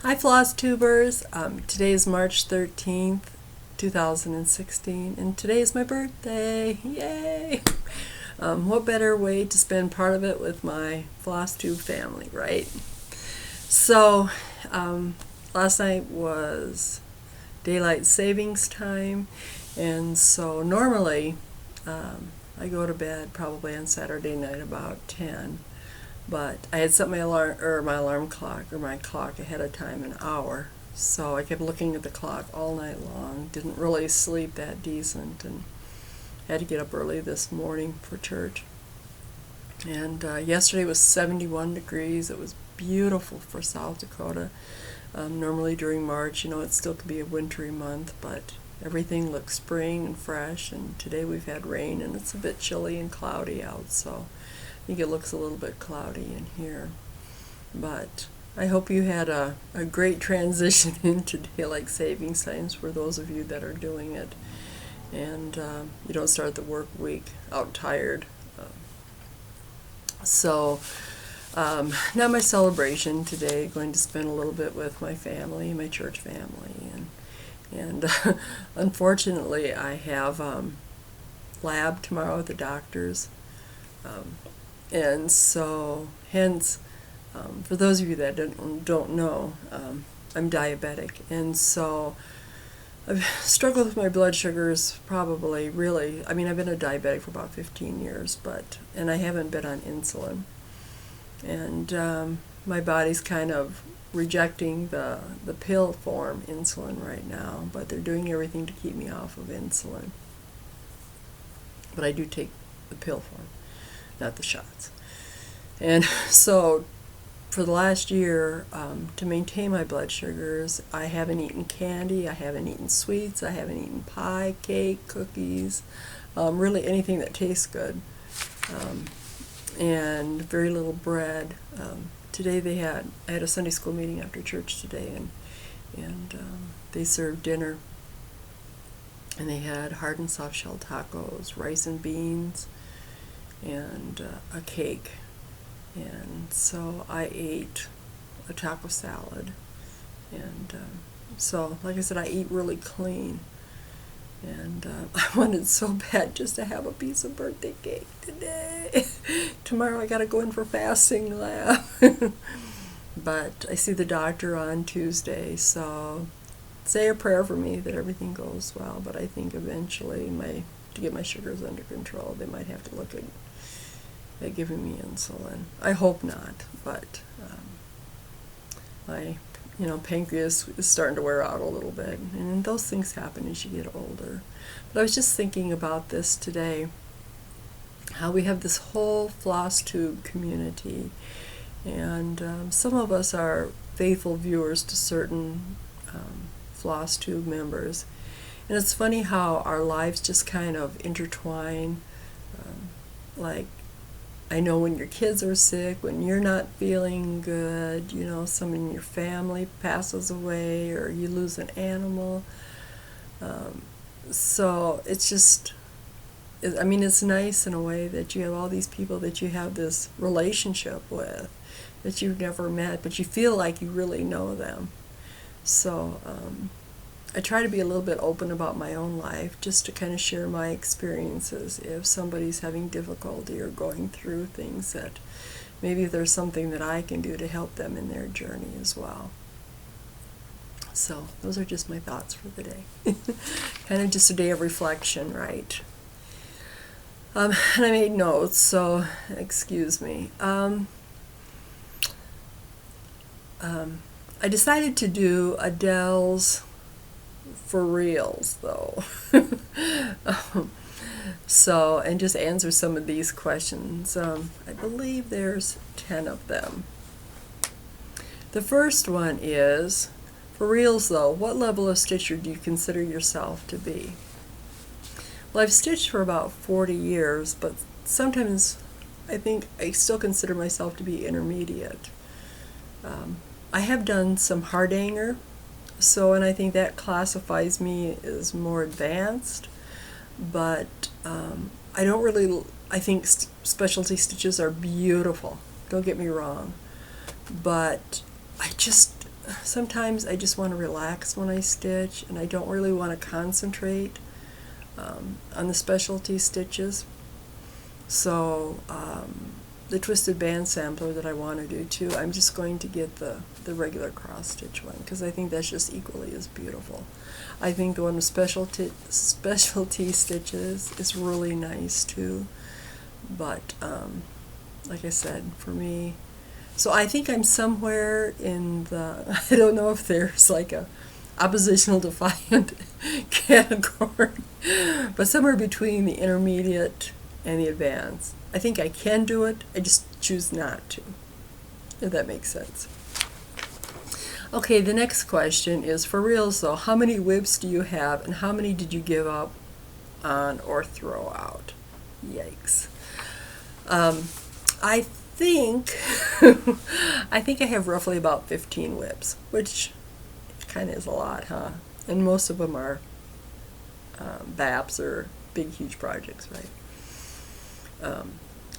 Hi Flosstubers. Today is March 13th, 2016, and today is my birthday. Yay! What better way to spend part of it with my Flosstube family, right? So, last night was daylight savings time, and so normally I go to bed probably on Saturday night about 10. But I had set my alarm clock or my clock ahead of time an hour, so I kept looking at the clock all night long. Didn't really sleep that decent, and had to get up early this morning for church. And yesterday was 71 degrees. It was beautiful for South Dakota. Normally during March, it still could be a wintry month, but everything looks spring and fresh. And today we've had rain, and it's a bit chilly and cloudy out, so I think it looks a little bit cloudy in here. But I hope you had a great transition into daylight savings times for those of you that are doing it, and you don't start the work week out tired. So now my celebration today, going to spend a little bit with my family, my church family, and unfortunately I have lab tomorrow at the doctor's. And so, hence, for those of you that don't know, I'm diabetic, and so I've struggled with my blood sugars probably really. I've been a diabetic for about 15 years, and I haven't been on insulin, and my body's kind of rejecting the pill form insulin right now, but they're doing everything to keep me off of insulin. But I do take the pill form, not the shots. And so for the last year, to maintain my blood sugars, I haven't eaten candy, I haven't eaten sweets, I haven't eaten pie, cake, cookies, really anything that tastes good, and very little bread. Today I had a Sunday school meeting after church today, and they served dinner, and they had hard and soft shell tacos, rice and beans, and a cake. And so I ate a taco salad, and so like I said, I eat really clean, and I wanted so bad just to have a piece of birthday cake today. Tomorrow I gotta go in for fasting lab. But I see the doctor on Tuesday, so say a prayer for me that everything goes well. But I think eventually to get my sugars under control, they might have to look at giving me insulin. I hope not, but my pancreas is starting to wear out a little bit, and those things happen as you get older. But I was just thinking about this today, how we have this whole Flosstube community, and some of us are faithful viewers to certain Flosstube members, and it's funny how our lives just kind of intertwine. Like, I know when your kids are sick, when you're not feeling good, someone in your family passes away, or you lose an animal. So it's just, it's nice in a way that you have all these people that you have this relationship with, that you've never met, but you feel like you really know them. So I try to be a little bit open about my own life, just to kind of share my experiences if somebody's having difficulty or going through things, that maybe there's something that I can do to help them in their journey as well. So those are just my thoughts for the day. Kind of just a day of reflection, right? And I made notes, so excuse me. I decided to do Adele's For Realz, though. So, and just answer some of these questions. I believe there's 10 of them. The first one is, for Realz though, what level of stitcher do you consider yourself to be? Well, I've stitched for about 40 years, but sometimes I think I still consider myself to be intermediate. I have done some hardanger, and I think that classifies me as more advanced, but I don't really, I think specialty stitches are beautiful, don't get me wrong, but I just sometimes I just want to relax when I stitch, and I don't really want to concentrate on the specialty stitches. So the twisted band sampler that I want to do too, I'm just going to get the regular cross stitch one, because I think that's just equally as beautiful. I think the one with specialty stitches is really nice too, but like I said, for me, so I think I'm somewhere in the, I don't know if there's like a oppositional defiant category, but somewhere between the intermediate and the advanced. I think I can do it, I just choose not to, if that makes sense. Okay, the next question is, for reals though, how many WIPs do you have, and how many did you give up on or throw out? Yikes. I think I think I have roughly about 15 WIPs, which kind of is a lot, huh? And most of them are BAPs or big, huge projects, right?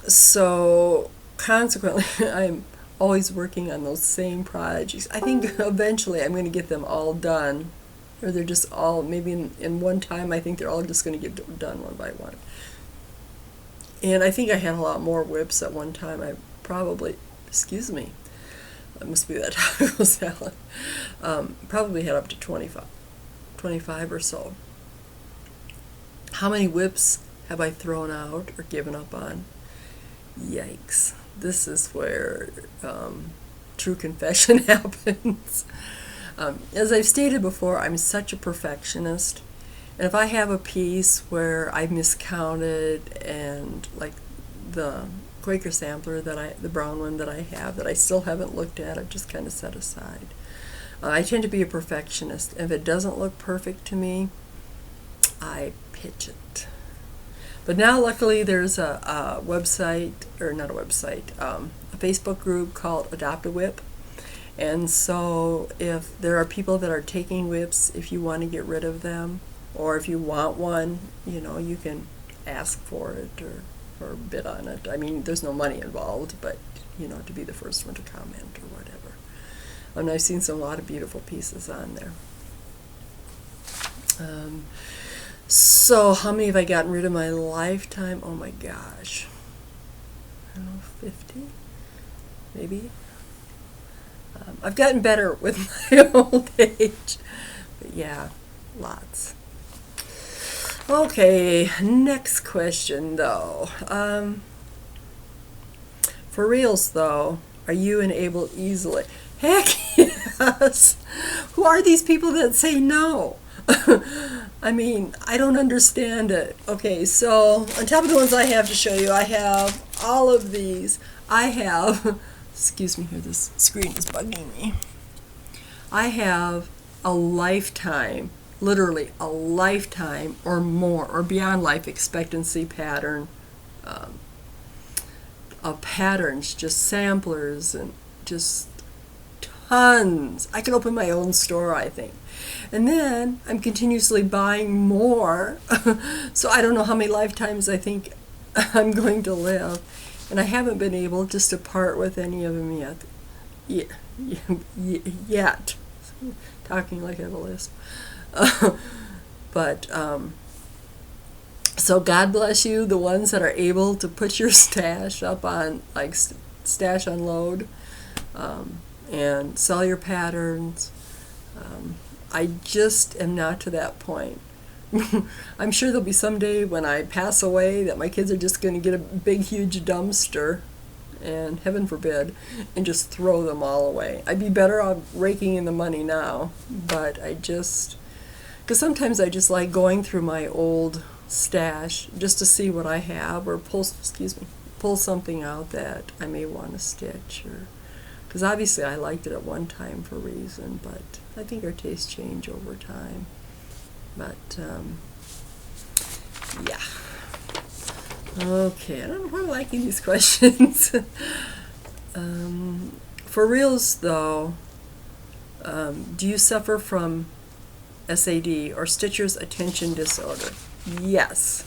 So consequently, I'm always working on those same projects. I think eventually I'm going to get them all done, or they're just all, maybe in one time, I think they're all just going to get done one by one. And I think I had a lot more WIPs at one time. I probably, excuse me, that must be that taco salad, probably had up to 25 or so. How many WIPs have I thrown out or given up on? Yikes. This is where true confession happens. As I've stated before, I'm such a perfectionist. And if I have a piece where I miscounted, and like the Quaker sampler the brown one that I have that I still haven't looked at, I've just kind of set aside. I tend to be a perfectionist. If it doesn't look perfect to me, I pitch it. But now luckily there's a website, or not a website, a Facebook group called Adopt a WIP. And so if there are people that are taking WIPs, if you want to get rid of them, or if you want one, you know, you can ask for it or bid on it. I mean, there's no money involved, but, you know, to be the first one to comment or whatever. And I've seen a lot of beautiful pieces on there. So how many have I gotten rid of in my lifetime? Oh my gosh. I don't know, 50? Maybe? I've gotten better with my old age. But yeah, lots. Okay, next question though. For reals though, are you enabled easily? Heck yes! Who are these people that say no? I mean, I don't understand it. Okay, so on top of the ones I have to show you, I have all of these. I have, excuse me here, this screen is bugging me. I have a lifetime, literally a lifetime or more, or beyond life expectancy pattern of patterns, just samplers, and just tons. I could open my own store, I think. And then I'm continuously buying more, so I don't know how many lifetimes I think I'm going to live. And I haven't been able just to part with any of them yet. Yet. Talking like I have a lisp. But, so God bless you, the ones that are able to put your stash up on, like, stash unload, and sell your patterns. I just am not to that point. I'm sure there'll be someday when I pass away that my kids are just going to get a big, huge dumpster, and heaven forbid, and just throw them all away. I'd be better off raking in the money now, but I just, because sometimes I just like going through my old stash just to see what I have, or pull something out that I may want to stitch, or because obviously I liked it at one time for a reason, but I think our tastes change over time. But, yeah. Okay, I don't know if I'm liking these questions. For reals, though, do you suffer from SAD, or Stitcher's Attention Disorder? Yes.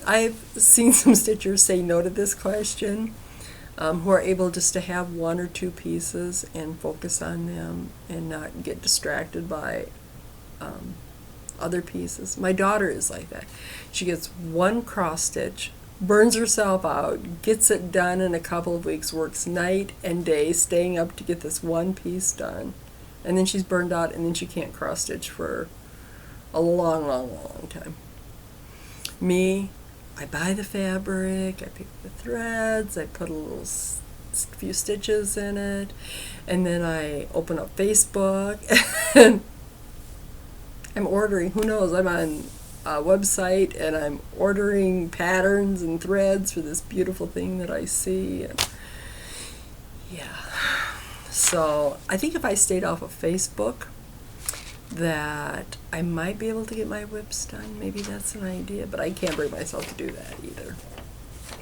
I've seen some stitchers say no to this question. who are able just to have one or two pieces and focus on them and not get distracted by other pieces. My daughter is like that. She gets one cross stitch, burns herself out, gets it done in a couple of weeks, works night and day staying up to get this one piece done, and then she's burned out, and then she can't cross stitch for a long, long, long time. Me, I buy the fabric, I pick the threads, I put a little few stitches in it, and then I open up Facebook and I'm ordering, who knows, I'm on a website and I'm ordering patterns and threads for this beautiful thing that I see. And yeah, so I think if I stayed off of Facebook, that I might be able to get my whips done. Maybe that's an idea, but I can't bring myself to do that either,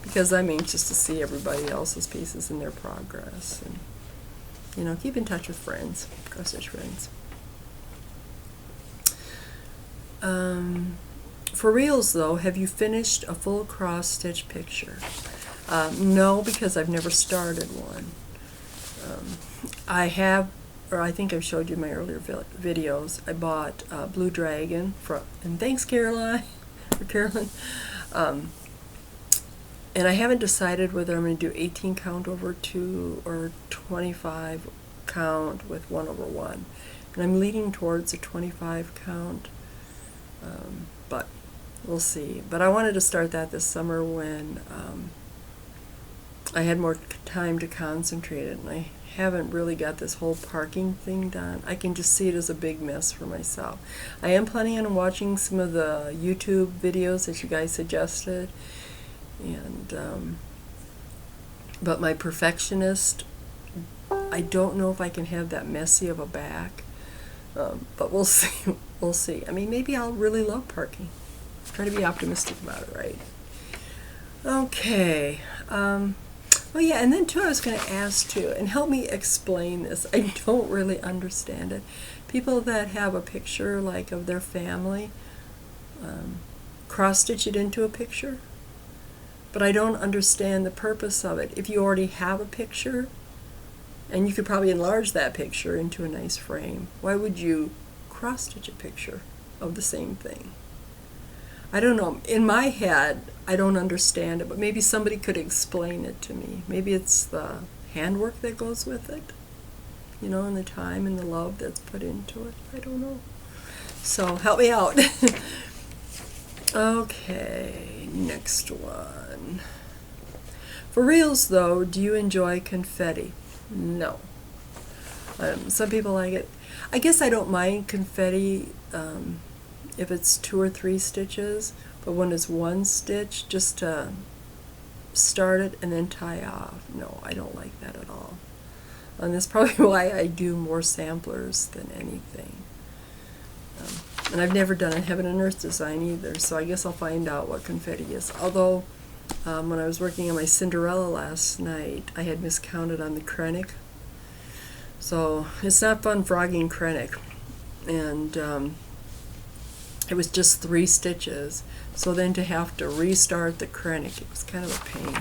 because I'm anxious to see everybody else's pieces and their progress, and keep in touch with friends, cross-stitch friends. For Realz though, have you finished a full cross-stitch picture? No, because I've never started one. I have, or I think I've showed you in my earlier videos, I bought Blue Dragon and thanks Carolyn. And I haven't decided whether I'm going to do 18 count over 2 or 25 count with 1/1. And I'm leaning towards a 25 count, but we'll see. But I wanted to start that this summer when I had more time to concentrate it, and I haven't really got this whole parking thing done. I can just see it as a big mess for myself. I am planning on watching some of the YouTube videos that you guys suggested, and but my perfectionist, I don't know if I can have that messy of a back, but we'll see. We'll see. I mean, maybe I'll really love parking. Try to be optimistic about it, right? Okay. Oh yeah, and then too, I was going to ask too, and help me explain this. I don't really understand it. People that have a picture like of their family, cross-stitch it into a picture, but I don't understand the purpose of it. If you already have a picture, and you could probably enlarge that picture into a nice frame, why would you cross-stitch a picture of the same thing? I don't know. In my head, I don't understand it, but maybe somebody could explain it to me. Maybe it's the handwork that goes with it, and the time and the love that's put into it. I don't know. So help me out. Okay, next one. For Realz though, do you enjoy confetti? No. Some people like it. I guess I don't mind confetti if it's 2 or 3 stitches, but when it's 1 stitch, just to start it and then tie off. No, I don't like that at all. And that's probably why I do more samplers than anything. And I've never done a Heaven and Earth design either, so I guess I'll find out what confetti is. Although, when I was working on my Cinderella last night, I had miscounted on the Krennic. So it's not fun frogging Krennic. And it was just 3 stitches. So then to have to restart the Krennic, it was kind of a pain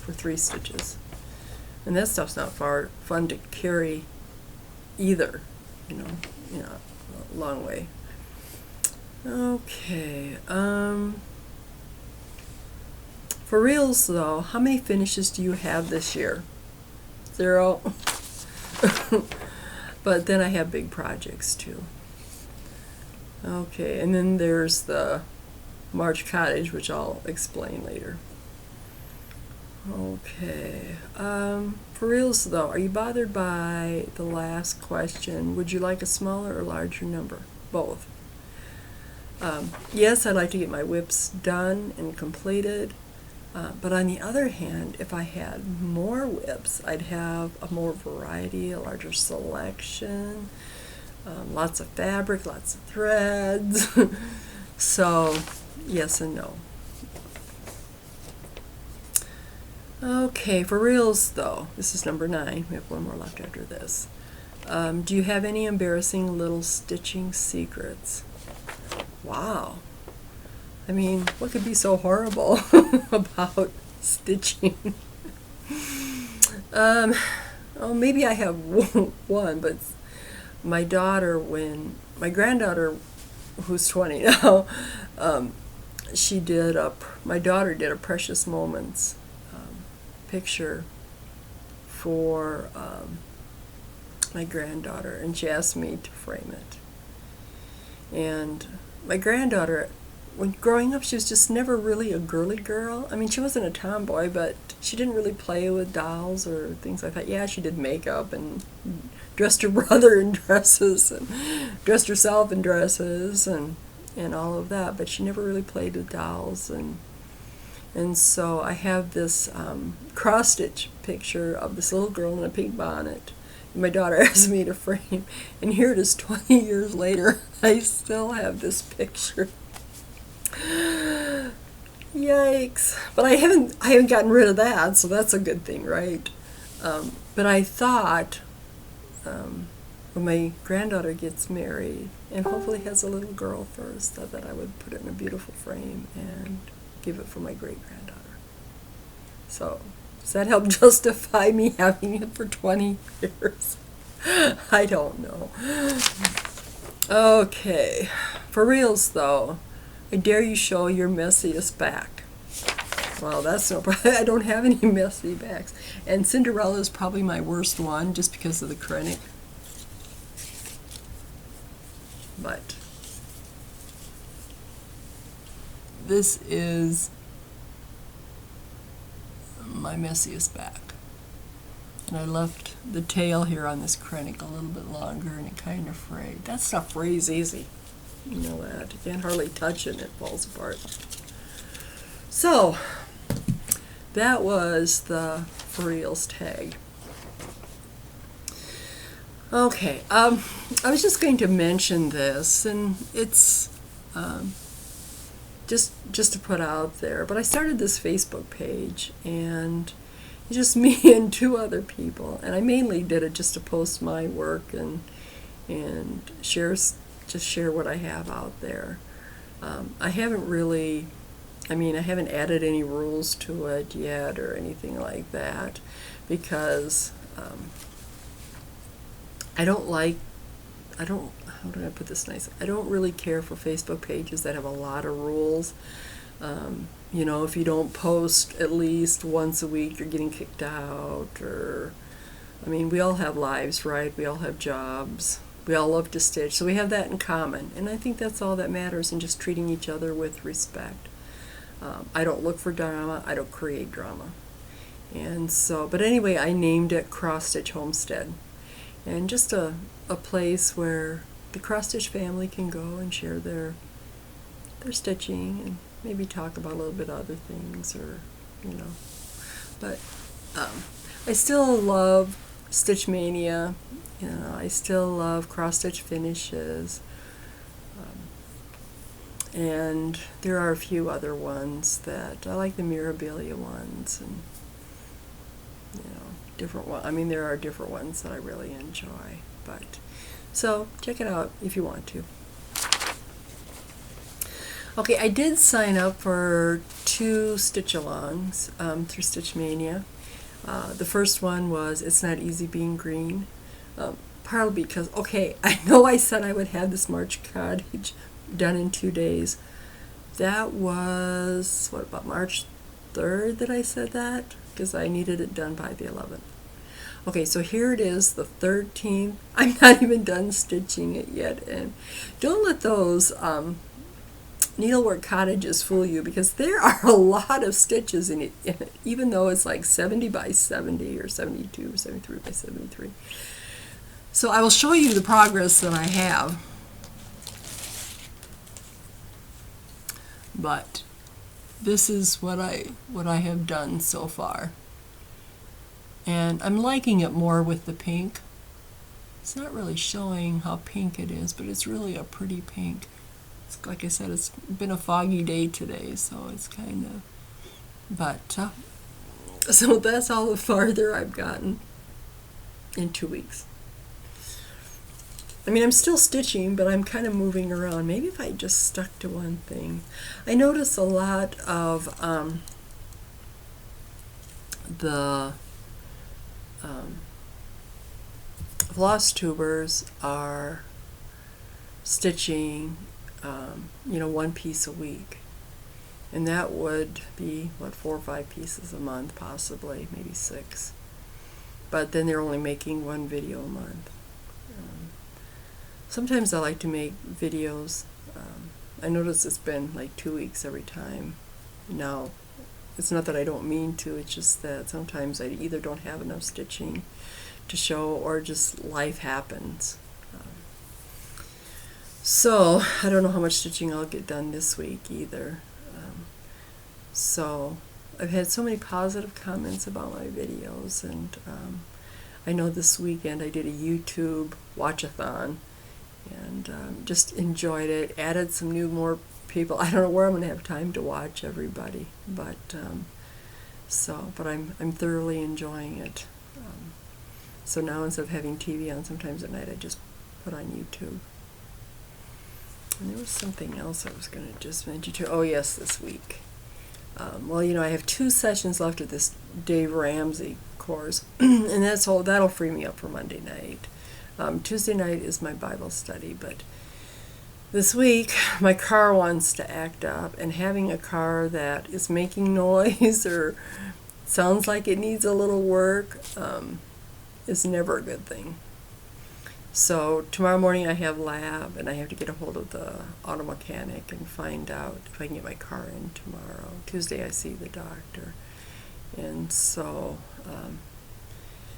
for 3 stitches. And that stuff's not fun to carry either, a long way. Okay. For Realz though, how many finishes do you have this year? 0. But then I have big projects too. Okay, and then there's the March Cottage, which I'll explain later. Okay. For Realz though, are you bothered by the last question? Would you like a smaller or larger number? Both. Yes, I'd like to get my whips done and completed, but on the other hand, if I had more whips, I'd have a more variety, a larger selection, lots of fabric, lots of threads. So, yes and no. Okay, for Realz though, this is number 9. We have one more left after this. Do you have any embarrassing little stitching secrets? Wow. I mean, what could be so horrible about stitching? Um, oh, maybe I have one, but my daughter, my granddaughter, who's 20 now, um, my daughter did a Precious Moments picture for my granddaughter, and she asked me to frame it. And my granddaughter, when growing up, she was just never really a girly girl. I mean, she wasn't a tomboy, but she didn't really play with dolls or things like that. Yeah, she did makeup and dressed her brother in dresses and dressed herself in dresses and all of that, but she never really played with dolls. And so I have this cross-stitch picture of this little girl in a pink bonnet. And my daughter asked me to frame, and here it is 20 years later. I still have this picture. Yikes! But I haven't gotten rid of that, so that's a good thing, right? But I thought when my granddaughter gets married and hopefully has a little girl first, that I would put it in a beautiful frame and give it for my great-granddaughter. So does that help justify me having it for 20 years? I don't know. Okay, for Realz though, I dare you show your messiest back. Well, that's no problem. I don't have any messy backs. And Cinderella is probably my worst one just because of the krennic. But this is my messiest back. And I left the tail here on this krennic a little bit longer and it kind of frayed. That stuff frays easy. You know that. You can't hardly touch it and it falls apart. So, that was the Realz tag. Okay, I was just going to mention this, and it's just to put out there, but I started this Facebook page, and it's just me and two other people, and I mainly did it just to post my work and share what I have out there. I haven't added any rules to it yet or anything like that, because how do I put this nice? I don't really care for Facebook pages that have a lot of rules. You know, if you don't post at least once a week, you're getting kicked out, or, I mean, we all have lives, right? We all have jobs. We all love to stitch, so we have that in common. And I think that's all that matters, in just treating each other with respect. I don't look for drama. I don't create drama. And so, but anyway, I named it Cross Stitch Homestead. And just a place where the cross stitch family can go and share their stitching and maybe talk about a little bit of other things, or, you know. But I still love Stitch Mania. You know, I still love cross stitch finishes. And there are a few other ones that I like, the Mirabilia ones, and different one. I mean, there are different ones that I really enjoy. But so check it out if you want to. Okay, I did sign up for 2 stitch-alongs through Stitch Mania. The first one was It's Not Easy Being Green. Partly because, okay, I know I said I would have this March cottage done in 2 days. That was, what, about March 3rd that I said that? Because I needed it done by the 11th. Okay, so here it is, the 13th. I'm not even done stitching it yet. And don't let those needlework cottages fool you, because there are a lot of stitches in it, even though it's like 70 by 70 or 72 or 73 by 73. So I will show you the progress that I have. But this is what I have done so far. And I'm liking it more with the pink. It's not really showing how pink it is, but it's really a pretty pink. It's, like I said, it's been a foggy day today, so it's kind of, but so that's all the farther I've gotten in 2 weeks. I mean, I'm still stitching, but I'm kind of moving around. Maybe if I just stuck to one thing. I notice a lot of the Flosstubers are stitching, one piece a week. And that would be, 4 or 5 pieces a month, possibly, maybe 6. But then they're only making 1 video a month. Sometimes I like to make videos. I notice it's been like 2 weeks every time. Now, it's not that I don't mean to, it's just that sometimes I either don't have enough stitching to show or just life happens. So, I don't know how much stitching I'll get done this week either. So, I've had so many positive comments about my videos, and I know this weekend I did a YouTube watch-a-thon, and just enjoyed it, added some more people. I don't know where I'm going to have time to watch everybody, but I'm thoroughly enjoying it. So now instead of having TV on sometimes at night, I just put on YouTube. And there was something else I was going to just mention too. Oh yes, this week. I have 2 sessions left of this Dave Ramsey course, and that'll free me up for Monday night. Tuesday night is my Bible study, but this week my car wants to act up, and having a car that is making noise or sounds like it needs a little work is never a good thing. So tomorrow morning I have lab, and I have to get a hold of the auto mechanic and find out if I can get my car in tomorrow. Tuesday I see the doctor, and so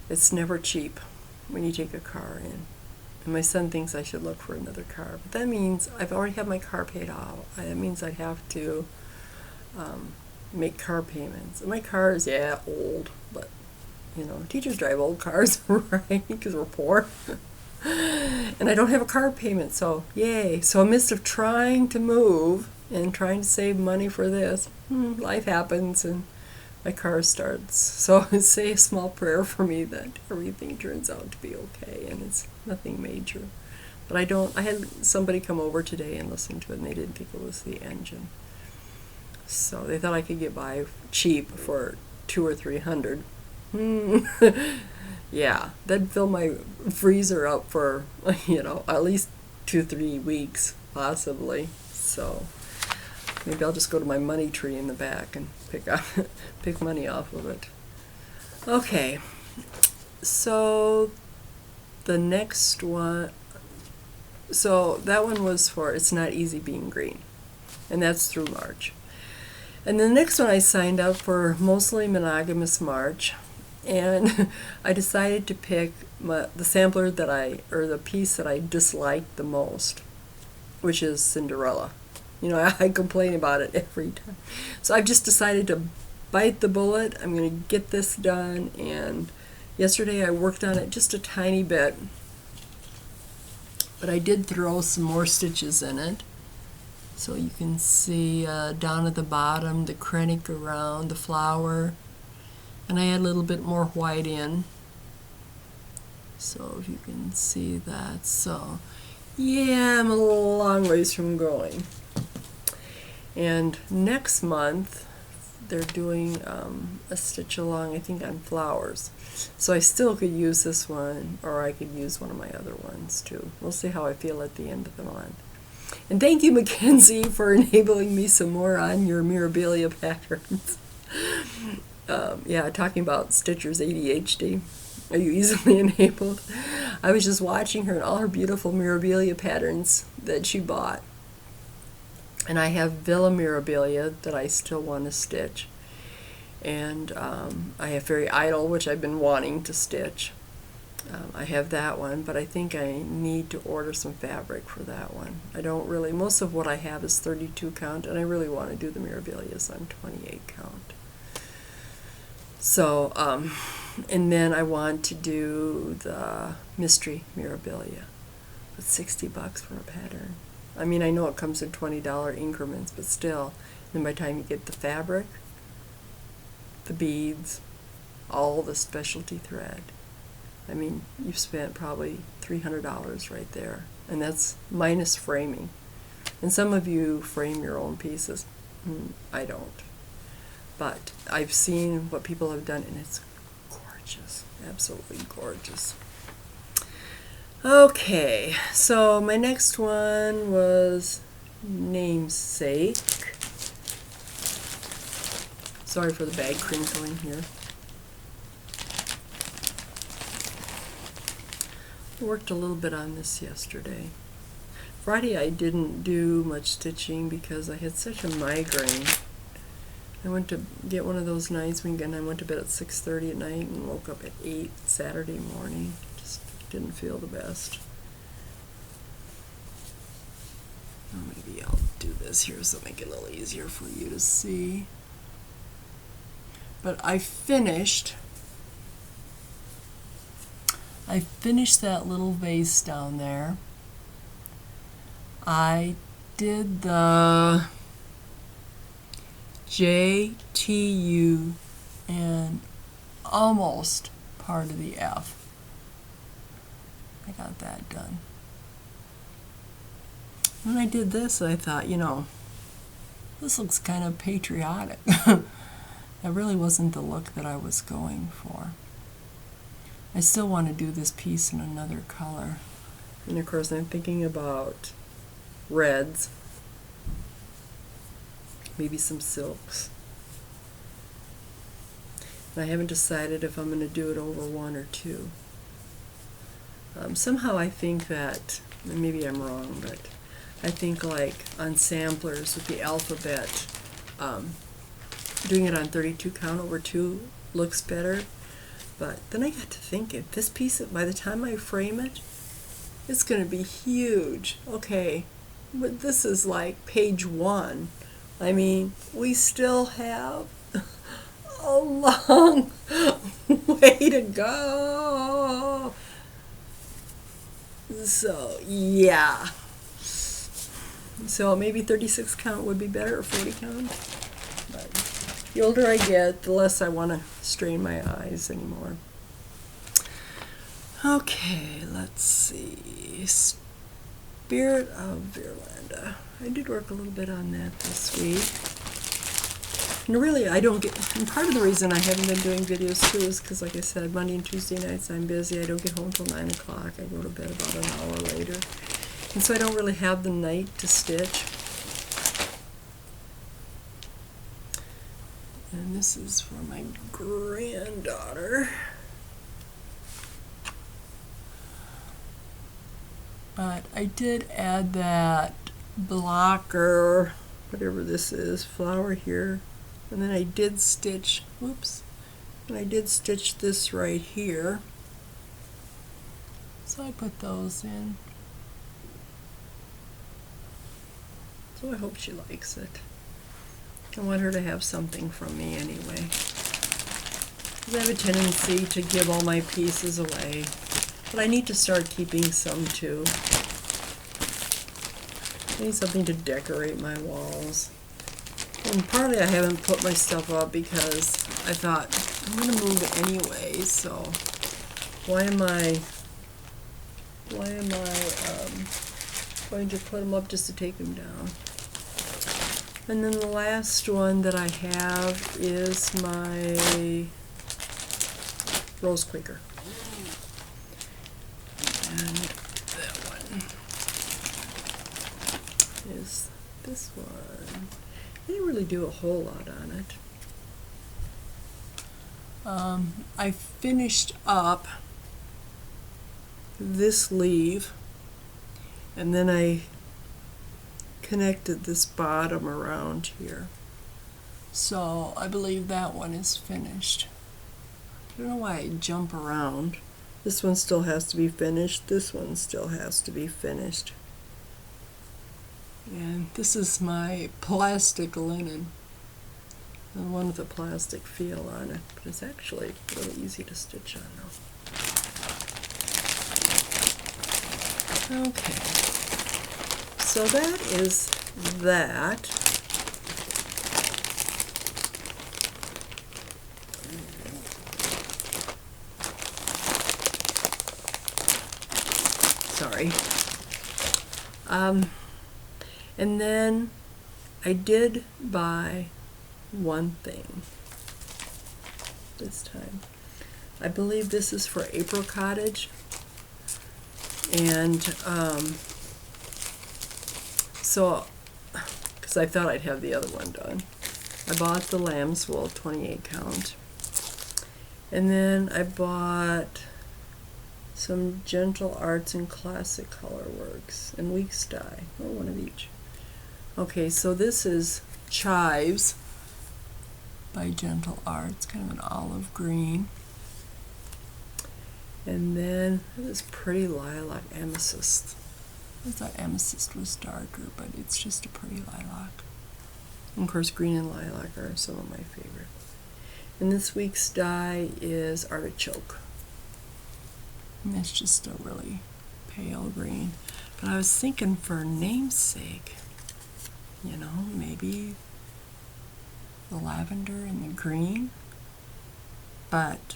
it's never cheap when you take a car in. And my son thinks I should look for another car, but that means I've already had my car paid off. That means I'd have to make car payments. And my car is old, but teachers drive old cars, right? Because we're poor. And I don't have a car payment, so yay. So amidst of trying to move and trying to save money for this, life happens and my car starts. So say a small prayer for me that everything turns out to be okay and it's nothing major. But I had somebody come over today and listen to it, and they didn't think it was the engine. So they thought I could get by cheap for $200 or $300. Yeah, that'd fill my freezer up for, at least 2-3 weeks, possibly. So maybe I'll just go to my money tree in the back and pick money off of it. Okay, so the next one, so that one was for It's Not Easy Being Green, and that's through March. And the next one I signed up for Mostly Monogamous March. And I decided to pick the sampler the piece that I disliked the most, which is Cinderella. I complain about it every time. So I've just decided to bite the bullet. I'm going to get this done. And yesterday I worked on it just a tiny bit, but I did throw some more stitches in it. So you can see down at the bottom the krennic around the flower. And I add a little bit more white in. So if you can see that. So yeah, I'm a long ways from going. And next month they're doing a stitch along, I think, on flowers. So I still could use this one, or I could use one of my other ones too. We'll see how I feel at the end of the month. And thank you, Mackenzie, for enabling me some more on your Mirabilia patterns. Talking about Stitcher's ADHD. Are you easily enabled? I was just watching her and all her beautiful Mirabilia patterns that she bought. And I have Villa Mirabilia that I still want to stitch. And I have Fairy Idol, which I've been wanting to stitch. I have that one, but I think I need to order some fabric for that one. Most of what I have is 32 count, and I really want to do the Mirabilias on 28 count. So, and then I want to do the Mystery Mirabilia with $60 for a pattern. I mean, I know it comes in $20 increments, but still, then by the time you get the fabric, the beads, all the specialty thread, I mean, you've spent probably $300 right there, and that's minus framing. And some of you frame your own pieces. I don't. But I've seen what people have done, and it's gorgeous. gorgeous, absolutely gorgeous. Okay, so my next one was Namesake. Sorry for the bag crinkling here. I worked a little bit on this yesterday. Friday I didn't do much stitching because I had such a migraine. I went to get one of those nights when I went to bed at 6:30 at night and woke up at 8 Saturday morning. Just didn't feel the best. Oh, maybe I'll do this here so make it a little easier for you to see. But I finished that little vase down there. I did the J, T, U, and almost part of the F. I got that done. When I did this, I thought, you know, this looks kind of patriotic. That really wasn't the look that I was going for. I still want to do this piece in another color. And of course I'm thinking about reds, maybe some silks. And I haven't decided if I'm going to do it over one or two. Somehow I think that, and maybe I'm wrong, but I think like on samplers with the alphabet, doing it on 32 count over 2 looks better. But then I got to thinking, this piece, by the time I frame it, it's going to be huge. Okay, but this is like page 1. I mean, we still have a long way to go. So, yeah. So maybe 36 count would be better, or 40 count. But the older I get, the less I want to strain my eyes anymore. Okay, let's see. Spirit of Virlanda. I did work a little bit on that this week. And really, I don't get, and part of the reason I haven't been doing videos too is because, like I said, Monday and Tuesday nights I'm busy. I don't get home till 9 o'clock. I go to bed about an hour later. And so I don't really have the night to stitch. And this is for my granddaughter. But I did add that blocker, whatever this is, flower here. And then I did stitch, whoops, and I did stitch this right here. So I put those in. So I hope she likes it. I want her to have something from me anyway. 'Cause I have a tendency to give all my pieces away. But I need to start keeping some too. I need something to decorate my walls. And partly I haven't put my stuff up because I thought, I'm going to move anyway, so why am I going to put them up just to take them down? And then the last one that I have is my Rose Quaker. And that one is this one. I didn't really do a whole lot on it. I finished up this leaf, and then I connected this bottom around here. So I believe that one is finished. I don't know why I jump around. This one still has to be finished. This one still has to be finished. And this is my plastic linen. The one with a plastic feel on it. But it's actually really easy to stitch on now. Okay. So that is that. Sorry. And then I did buy one thing this time. I believe this is for April Cottage. And so, because I thought I'd have the other one done, I bought the lamb's wool 28 count. And then I bought some Gentle Arts and Classic Colorworks and Weeks Dye, or one of each. Okay, so this is Chives by Gentle Arts, kind of an olive green. And then this pretty lilac amethyst. I thought amethyst was darker, but it's just a pretty lilac. And of course, green and lilac are some of my favorite. And this week's dye is artichoke. And it's just a really pale green. But I was thinking for namesake, you know, maybe the lavender and the green. But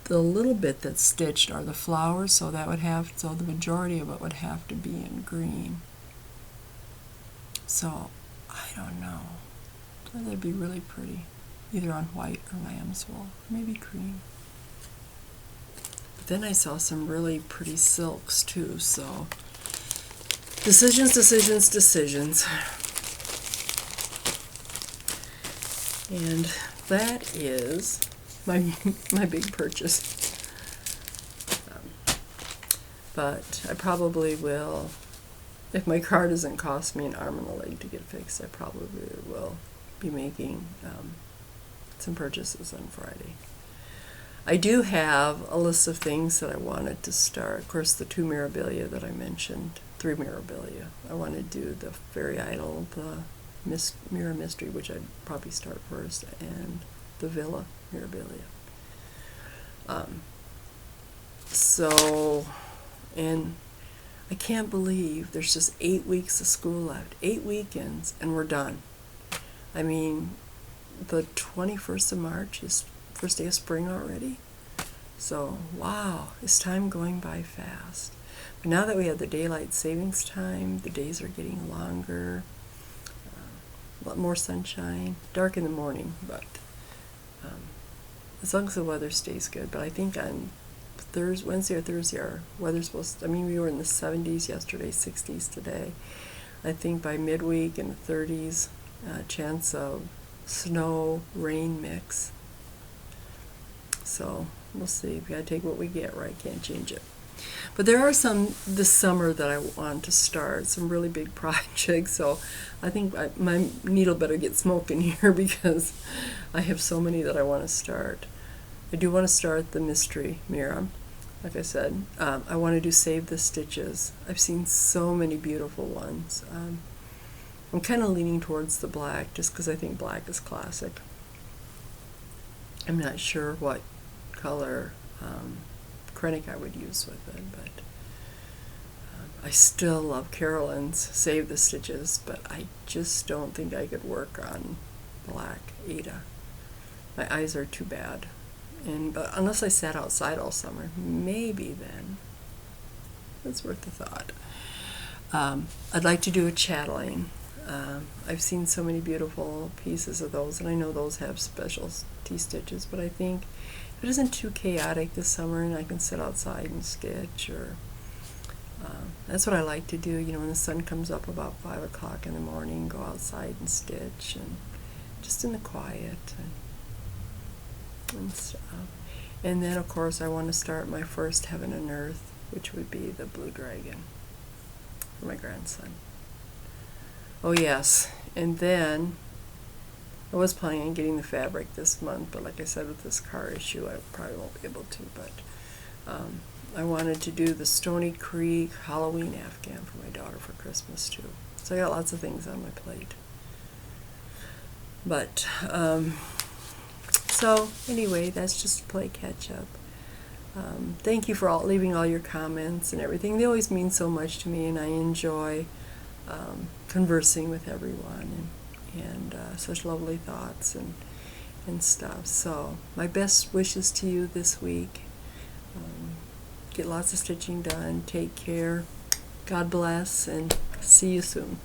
the little bit that's stitched are the flowers, so that would have, so the majority of it would have to be in green. So I don't know. That'd be really pretty, either on white or lamb's wool, maybe cream. But then I saw some really pretty silks too. So decisions, decisions, decisions. And that is my big purchase. But I probably will, if my car doesn't cost me an arm and a leg to get fixed, I probably will be making some purchases on Friday. I do have a list of things that I wanted to start. Of course, the 2 Mirabilia that I mentioned, 3 Mirabilia. I want to do the Fairy Idol, the Mirror Mystery, which I'd probably start first, and the Villa Mirabilia. And I can't believe there's just 8 weeks of school left, 8 weekends, and we're done. I mean, the 21st of March is first day of spring already. So, wow, is time going by fast. But now that we have the daylight savings time, the days are getting longer, a lot more sunshine, dark in the morning, but as long as the weather stays good. But I think on Wednesday or Thursday, our weather's supposed to, I mean, we were in the 70s yesterday, 60s today. I think by midweek in the 30s, chance of snow, rain mix. So we'll see. We gotta take what we get, right? Can't change it. But there are some this summer that I want to start, some really big projects. So I think my needle better get smoking here because I have so many that I want to start. I do want to start the mystery mirror. Like I said, I want to do Save the Stitches. I've seen so many beautiful ones. I'm kind of leaning towards the black just because I think black is classic. I'm not sure what color Krennic I would use with it, but I still love Carolyn's Save the Stitches, but I just don't think I could work on black Ada. My eyes are too bad. But unless I sat outside all summer, maybe then. It's worth the thought. I'd like to do a chatelaine. I've seen so many beautiful pieces of those, and I know those have special T-stitches, but I think if it isn't too chaotic this summer and I can sit outside and stitch, or that's what I like to do, you know, when the sun comes up about 5 o'clock in the morning, go outside and stitch, and just in the quiet and stuff. And then, of course, I want to start my first Heaven and Earth, which would be the Blue Dragon for my grandson. Oh yes, and then I was planning on getting the fabric this month, but like I said, with this car issue, I probably won't be able to. But I wanted to do the Stony Creek Halloween Afghan for my daughter for Christmas too. So I got lots of things on my plate. But so anyway, that's just to play catch up. Thank you for leaving all your comments and everything. They always mean so much to me, and I enjoy conversing with everyone, and such lovely thoughts and stuff. So my best wishes to you this week. Get lots of stitching done. Take care. God bless, and see you soon.